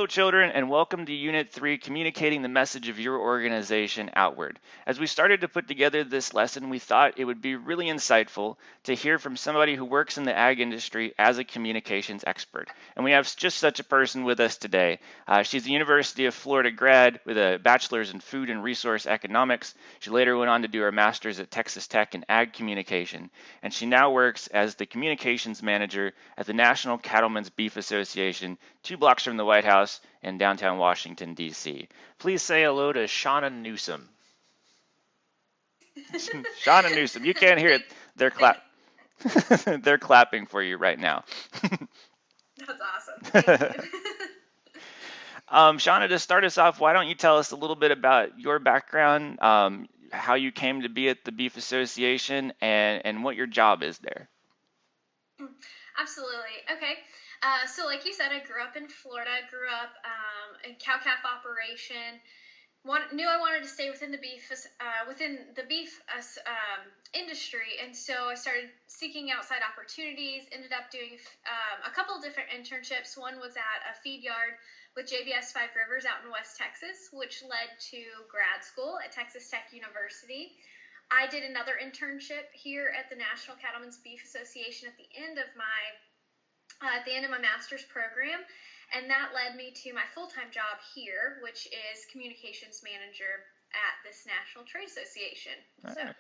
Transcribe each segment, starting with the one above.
Hello, children, and welcome to Unit 3, Communicating the Message of Your Organization Outward. As we started to put together this lesson, we thought it would be really insightful to hear from somebody who works in the ag industry as a communications expert. And we have just such a person with us today. She's a University of Florida grad with a bachelor's in food and resource economics. She later went on to do her master's at Texas Tech in ag communication, and she now works as the communications manager at the National Cattlemen's Beef Association, 2 blocks from the White House in downtown Washington, D.C. Please say hello to Shawna Newsome. Shawna Newsome, you can't hear it. They're clapping for you right now. That's awesome. Thank you. Shawna, to start us off, why don't you tell us a little bit about your background, how you came to be at the Beef Association, and what your job is there? Absolutely. Okay. So like you said, I grew up in Florida. I grew up in cow-calf operation. Knew I wanted to stay within the beef industry, and so I started seeking outside opportunities. Ended up doing a couple of different internships. One was at a feed yard with JBS Five Rivers out in West Texas, which led to grad school at Texas Tech University. I did another internship here at the National Cattlemen's Beef Association at the end of my master's program, and that led me to my full-time job here, which is communications manager at this National Trade Association. All So, right.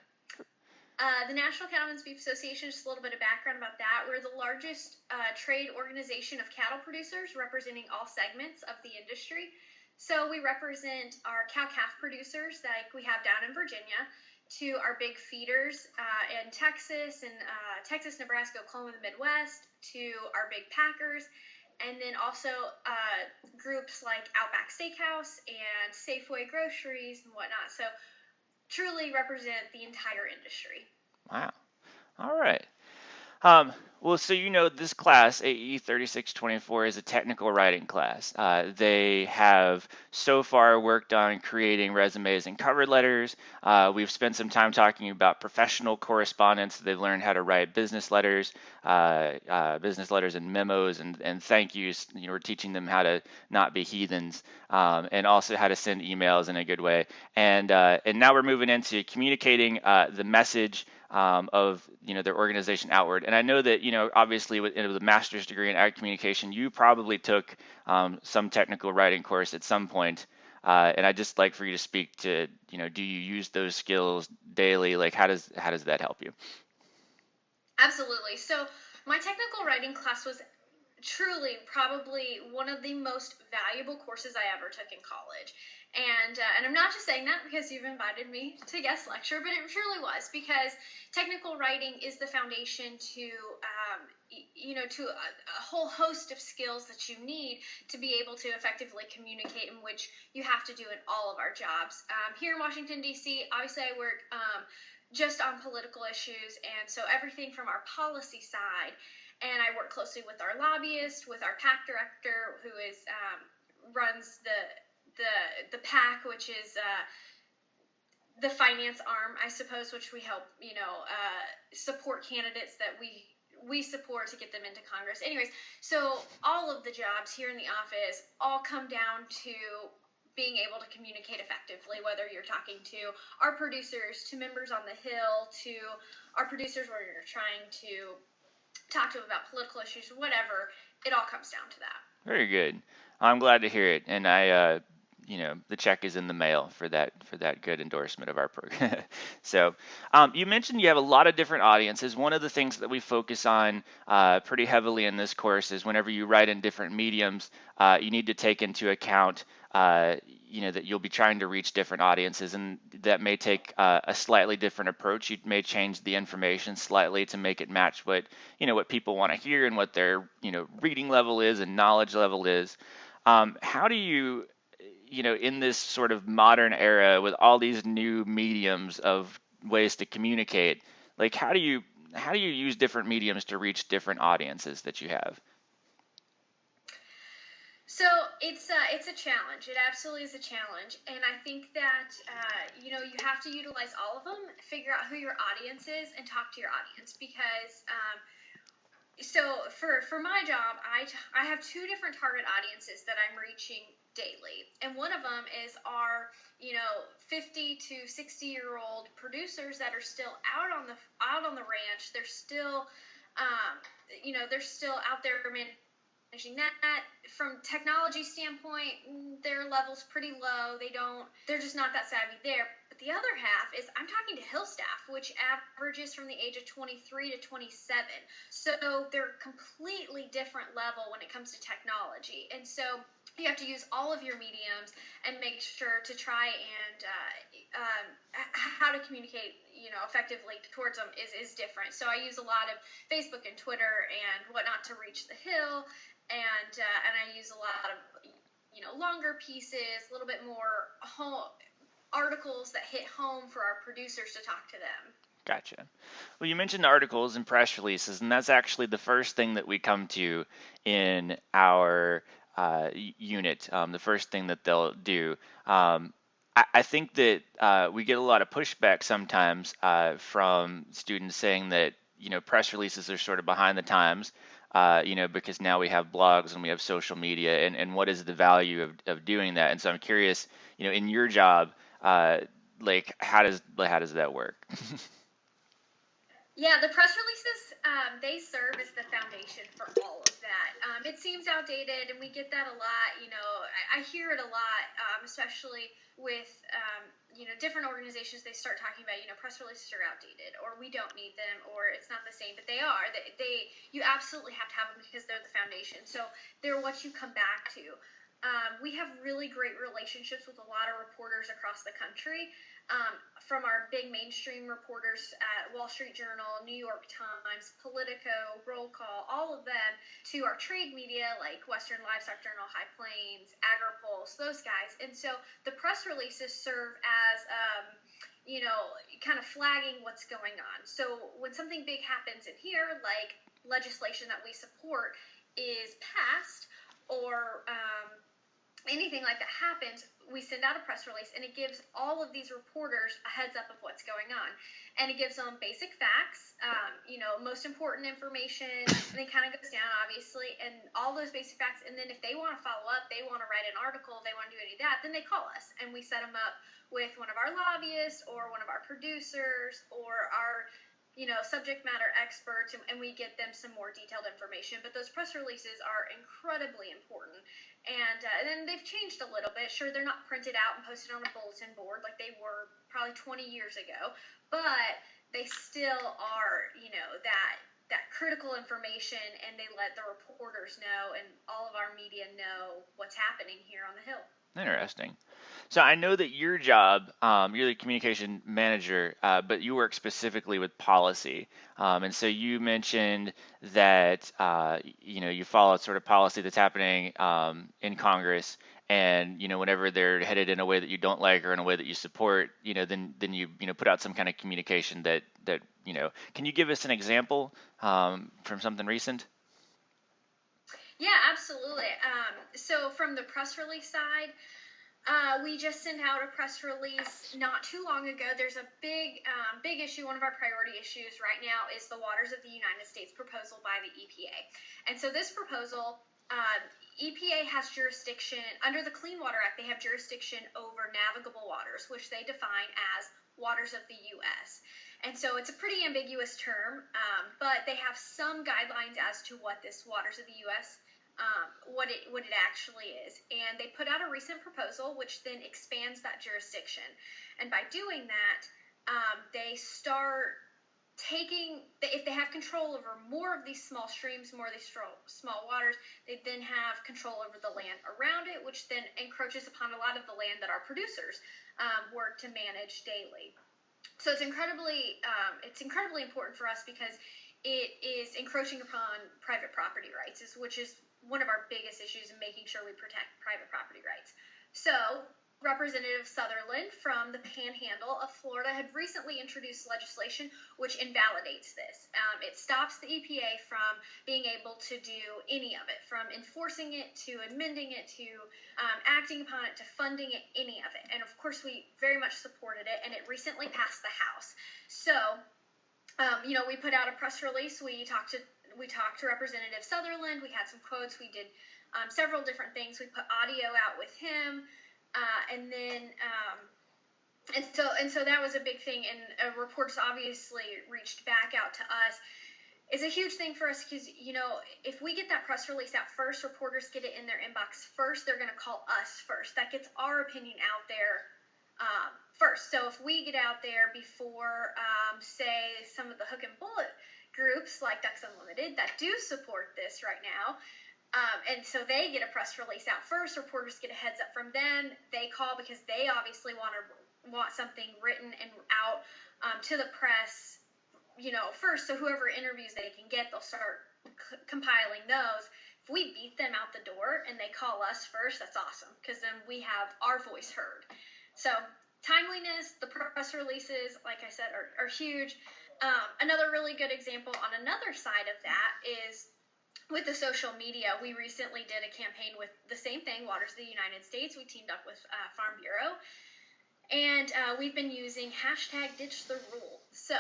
the National Cattlemen's Beef Association, just a little bit of background about that. We're the largest trade organization of cattle producers, representing all segments of the industry. So we represent our cow-calf producers like we have down in Virginia, to our big feeders in Texas and Texas, Nebraska, Oklahoma, the Midwest, to our big packers, and then also groups like Outback Steakhouse and Safeway Groceries and whatnot. So truly represent the entire industry. Wow. All right. Well, so this class, AE 3624, is a technical writing class. They have so far worked on creating resumes and cover letters. We've spent some time talking about professional correspondence. They've learned how to write business letters and memos and thank yous. We're teaching them how to not be heathens, and also how to send emails in a good way. And now we're moving into communicating the message of their organization outward. And I know that obviously with the master's degree in ag communication, you probably took some technical writing course at some point. And I'd just like for you to speak to do you use those skills daily? Like how does that help you? Absolutely. So my technical writing class was truly probably one of the most valuable courses I ever took in college. And I'm not just saying that because you've invited me to guest lecture, but it truly was, because technical writing is the foundation to to a whole host of skills that you need to be able to effectively communicate, in which you have to do in all of our jobs. Here in Washington, D.C., obviously I work just on political issues, and so everything from our policy side, and I work closely with our lobbyist, with our PAC director, who is runs the PAC, which is the finance arm, I suppose, which we help support candidates that we support to get them into Congress. Anyways, so all of the jobs here in the office all come down to being able to communicate effectively, whether you're talking to our producers, to members on the Hill, to our producers where you're trying to talk to them about political issues, whatever. It all comes down to that. Very good. I'm glad to hear it. And I the check is in the mail for that good endorsement of our program. So you mentioned you have a lot of different audiences. One of the things that we focus on pretty heavily in this course is whenever you write in different mediums, you need to take into account that you'll be trying to reach different audiences, and that may take a slightly different approach. You may change the information slightly to make it match what people want to hear and what their reading level is and knowledge level is. How do you in this sort of modern era with all these new mediums of ways to communicate, like how do you use different mediums to reach different audiences that you have? So it's a challenge. It absolutely is a challenge, and I think that you have to utilize all of them, figure out who your audience is, and talk to your audience, because So for my job, I have two different target audiences that I'm reaching daily, and one of them is our 50 to 60-year-old producers that are still out on the ranch. They're still they're still out there managing that. From technology standpoint, their level's pretty low. They're just not that savvy there. But the other half is I'm talking to Hill staff, which averages from the age of 23 to 27. So they're completely different level when it comes to technology. And so you have to use all of your mediums and make sure to try and how to communicate effectively towards them is different. So I use a lot of Facebook and Twitter and whatnot to reach the Hill, and I use a lot of longer pieces, a little bit more articles that hit home for our producers to talk to them. Gotcha. Well, you mentioned articles and press releases, and that's actually the first thing that we come to in our unit. The first thing that they'll do. I think that we get a lot of pushback sometimes from students saying that press releases are sort of behind the times. Because now we have blogs and we have social media, and what is the value of doing that? And so I'm curious, in your job, like how does that work? Yeah, the press releases, they serve as the foundation for all of that. It seems outdated, and we get that a lot. I hear it a lot, especially with, different organizations. They start talking about, press releases are outdated, or we don't need them, or it's not the same, but they are. You absolutely have to have them because they're the foundation. So they're what you come back to. We have really great relationships with a lot of reporters across the country, from our big mainstream reporters at Wall Street Journal, New York Times, Politico, Roll Call, all of them, to our trade media like Western Livestock Journal, High Plains, AgriPulse, those guys. And so the press releases serve as kind of flagging what's going on. So when something big happens in here, like legislation that we support is passed, or anything like that happens, we send out a press release, and it gives all of these reporters a heads up of what's going on. And it gives them basic facts, most important information, and it kind of goes down, obviously, and all those basic facts. And then if they want to follow up, they want to write an article, they want to do any of that, then they call us, and we set them up with one of our lobbyists or one of our producers or our subject matter experts, and we get them some more detailed information. But those press releases are incredibly important. And then they've changed a little bit. Sure, they're not printed out and posted on a bulletin board like they were probably 20 years ago, but they still are, that critical information, and they let the reporters know and all of our media know what's happening here on the Hill. Interesting. So I know that your job, you're the communication manager, but you work specifically with policy. And so you mentioned that you follow sort of policy that's happening in Congress, and whenever they're headed in a way that you don't like or in a way that you support, then you put out some kind of communication that. Can you give us an example from something recent? Yeah, absolutely. So from the press release side, we just sent out a press release not too long ago. There's a big issue. One of our priority issues right now is the Waters of the United States proposal by the EPA. And so this proposal, EPA has jurisdiction under the Clean Water Act. They have jurisdiction over navigable waters, which they define as waters of the U.S. And so it's a pretty ambiguous term, but they have some guidelines as to what this waters of the U.S. What it actually is. And they put out a recent proposal which then expands that jurisdiction. And by doing that, they start if they have control over more of these small streams, more of these small waters, they then have control over the land around it, which then encroaches upon a lot of the land that our producers work to manage daily. So it's incredibly important for us because it is encroaching upon private property rights, which is one of our biggest issues in making sure we protect private property rights. So Representative Sutherland from the Panhandle of Florida had recently introduced legislation which invalidates this. It stops the EPA from being able to do any of it, from enforcing it to amending it to acting upon it to funding it, any of it. And of course, we very much supported it, and it recently passed the House. So we put out a press release. We talked to we talked to Representative Sutherland. We had some quotes. We did several different things. We put audio out with him, and then and so that was a big thing. And reporters obviously reached back out to us. It's a huge thing for us because, if we get that press release out first, reporters get it in their inbox first, they're going to call us first. That gets our opinion out there first. So if we get out there before, say, some of the hook and bullet groups like Ducks Unlimited that do support this right now, and so they get a press release out first, reporters get a heads up from them, they call because they obviously want something written and out to the press first, so whoever interviews they can get, they'll start compiling those. If we beat them out the door and they call us first, that's awesome, because then we have our voice heard. So timeliness, the press releases, like I said, are huge. Another really good example on another side of that is with the social media. We recently did a campaign with the same thing, Waters of the United States. We teamed up with Farm Bureau, and we've been using hashtag Ditch the Rule. So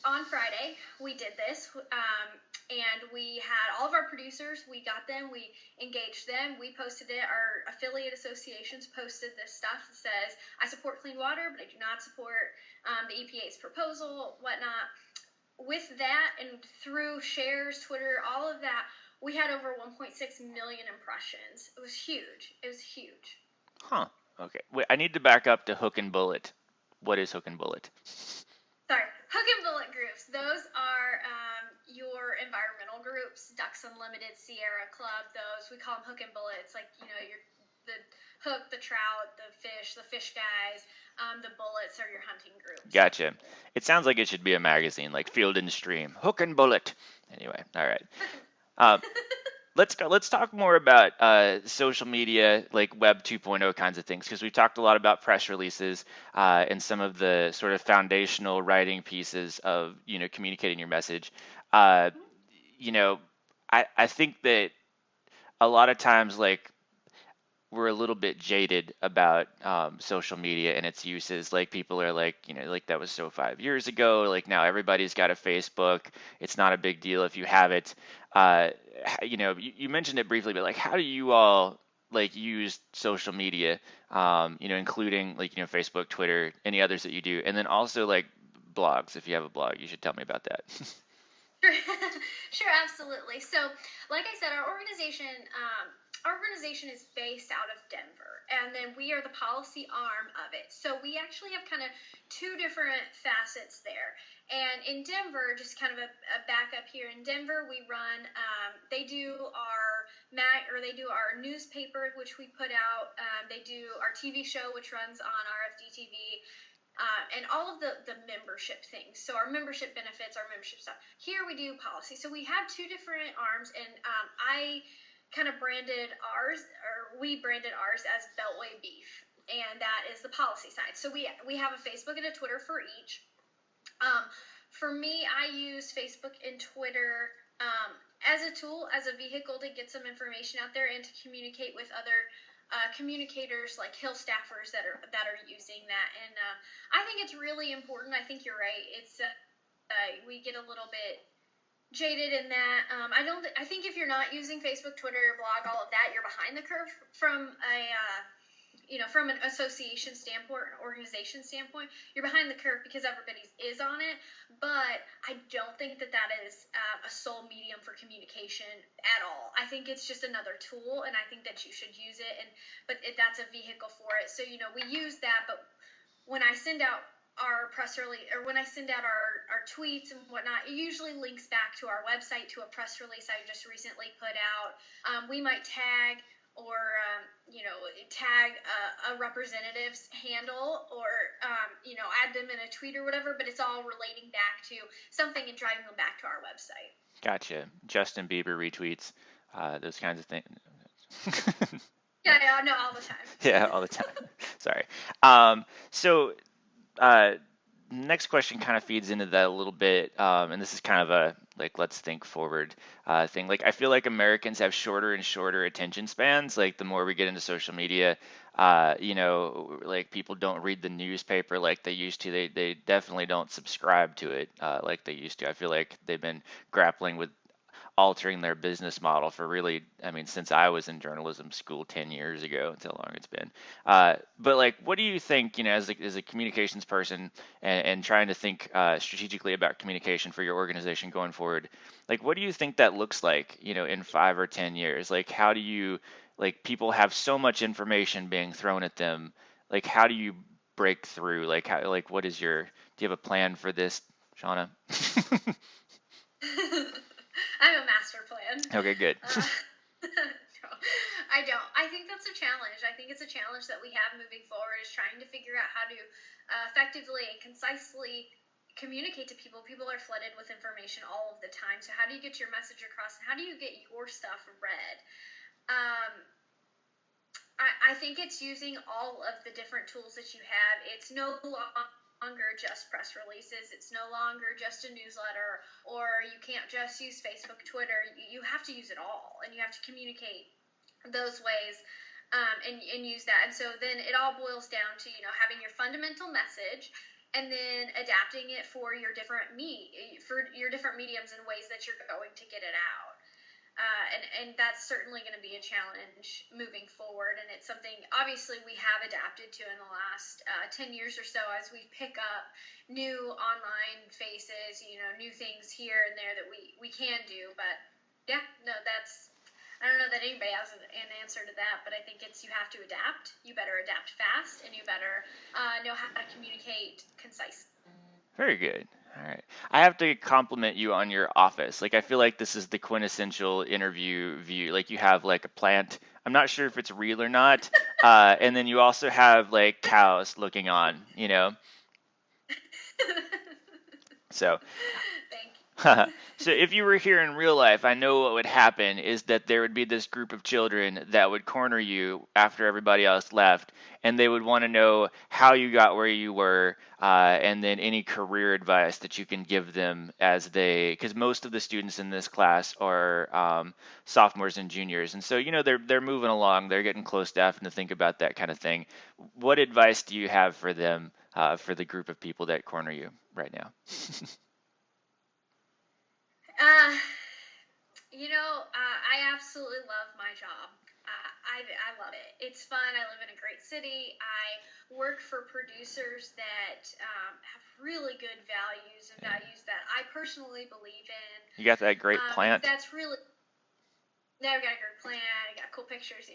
on Friday, we did this, and we had all of our producers. We got them. We engaged them. We posted it. Our affiliate associations posted this stuff that says, I support clean water, but I do not support the EPA's proposal, whatnot. With that, and through shares, Twitter, all of that, we had over 1.6 million impressions. It was huge. It was huge. Huh. Okay. Wait, I need to back up to hook and bullet. What is hook and bullet? Sorry, hook and bullet groups. Those are your environmental groups, Ducks Unlimited, Sierra Club. Those we call them hook and bullet. It's like the hook, the trout, the fish guys. The bullets are your hunting groups. Gotcha. It sounds like it should be a magazine, like Field and Stream. Hook and bullet. Anyway, all right. Uh, let's talk more about social media, like Web 2.0 kinds of things, because we've talked a lot about press releases and some of the sort of foundational writing pieces of communicating your message. Uh, you know, I think that a lot of times, like, we're a little bit jaded about social media and its uses. Like, people are like, like, that was so 5 years ago. Like, now everybody's got a Facebook. It's not a big deal if you have it. Uh, you mentioned it briefly, but like, how do you all like use social media? Including like Facebook, Twitter, any others that you do, and then also like blogs. If you have a blog, you should tell me about that. Sure, sure, absolutely. So, like I said, our organization is based out of Denver, and then we are the policy arm of it. So we actually have kind of two different facets there. And in Denver, just kind of a backup here. In Denver, we run. They do they do our newspaper, which we put out. They do our TV show, which runs on RFD TV. And all of the membership things. So our membership benefits, our membership stuff. Here we do policy. So we have two different arms, and I kind of we branded ours as Beltway Beef, and that is the policy side. So we have a Facebook and a Twitter for each. For me, I use Facebook and Twitter as a tool, as a vehicle to get some information out there and to communicate with other communicators, like Hill staffers that are using that. And I think it's really important. I think you're right. It's we get a little bit jaded in that. I think if you're not using Facebook, Twitter, blog, all of that, you're behind the curve from from an association standpoint or an organization standpoint. You're behind the curve because everybody is on it. But I don't think that is a sole medium for communication at all. I think it's just another tool, and I think that you should use it. But that's a vehicle for it. So we use that. But when I send out our press release, or when I send out our tweets and whatnot, it usually links back to our website, to a press release I just recently put out. We might tag or tag a representative's handle, or add them in a tweet or whatever, but it's all relating back to something and driving them back to our website. Gotcha. Justin Bieber retweets, those kinds of things. Yeah, no, all the time. Yeah, all the time. Sorry. So uh, next question kind of feeds into that a little bit, and this is kind of a like, let's think forward thing. Like, I feel like Americans have shorter and shorter attention spans. Like, the more we get into social media, like, people don't read the newspaper like they used to. They definitely don't subscribe to it like they used to. I feel like they've been grappling with altering their business model for really, I mean, since I was in journalism school 10 years ago, that's how long it's been. But like, what do you think, as a communications person and trying to think strategically about communication for your organization going forward, like, what do you think that looks like, in 5 or 10 years? Like, how do you, like, people have so much information being thrown at them. Like, how do you break through? Like, what is do you have a plan for this, Shauna? I have a master plan. Okay, good. No, I don't. I think that's a challenge. I think it's a challenge that we have moving forward is trying to figure out how to effectively and concisely communicate to people. People are flooded with information all of the time. So how do you get your message across and how do you get your stuff read? Um, I think it's using all of the different tools that you have. It's no longer just press releases. It's no longer just a newsletter, or you can't just use Facebook, Twitter. You have to use it all, and you have to communicate those ways and use that. And so then it all boils down to having your fundamental message, and then adapting it for your different mediums and ways that you're going to get it out. And that's certainly going to be a challenge moving forward. And it's something, obviously, we have adapted to in the last 10 years or so as we pick up new online faces, new things here and there that we can do. But yeah, no, I don't know that anybody has an answer to that, but I think you have to adapt. You better adapt fast, and you better know how to communicate concisely. Very good. All right. I have to compliment you on your office. Like, I feel like this is the quintessential interview view. Like, you have like a plant. I'm not sure if it's real or not. And then you also have like cows looking on, you know? So Thank you. so if you were here in real life, I know what would happen is that there would be this group of children that would corner you after everybody else left, and they would want to know how you got where you were, and then any career advice that you can give them because most of the students in this class are sophomores and juniors, and so they're moving along, they're getting close to having to think about that kind of thing. What advice do you have for them, for the group of people that corner you right now? Uh, I absolutely love my job. I love it. It's fun. I live in a great city. I work for producers that have really good values and values that I personally believe in. You got that great plant. That's really now I've got a great plan. I got cool pictures,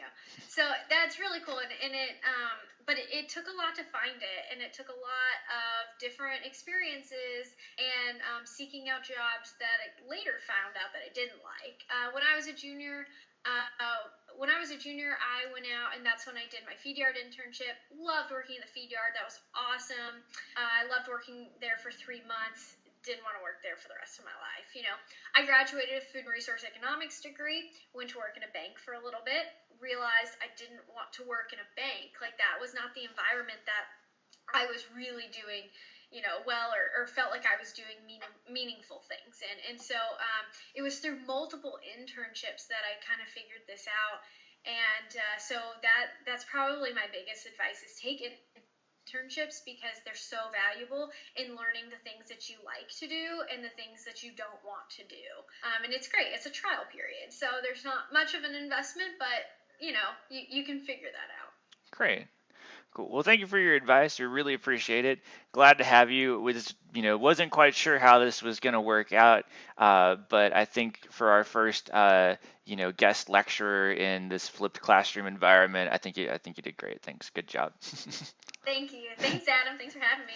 So that's really cool, but it took a lot to find it, and it took a lot of different experiences and seeking out jobs that I later found out that I didn't like. When I was a junior, I went out, and that's when I did my feed yard internship. Loved working in the feed yard. That was awesome. I loved working there for 3 months. Didn't want to work there for the rest of my life. I graduated with a food and resource economics degree, went to work in a bank for a little bit, realized I didn't want to work in a bank. Like, that was not the environment that I was really doing, well, or felt like I was doing meaningful things. And so it was through multiple internships that I kind of figured this out. And so that's probably my biggest advice is take internships because they're so valuable in learning the things that you like to do and the things that you don't want to do. And it's great. It's a trial period. So there's not much of an investment, but you can figure that out. Great. Cool. Well, thank you for your advice. We really appreciate it. Glad to have you. Wasn't quite sure how this was going to work out, but I think for our first, guest lecturer in this flipped classroom environment, I think you did great. Thanks. Good job. Thank you. Thanks, Adam. Thanks for having me.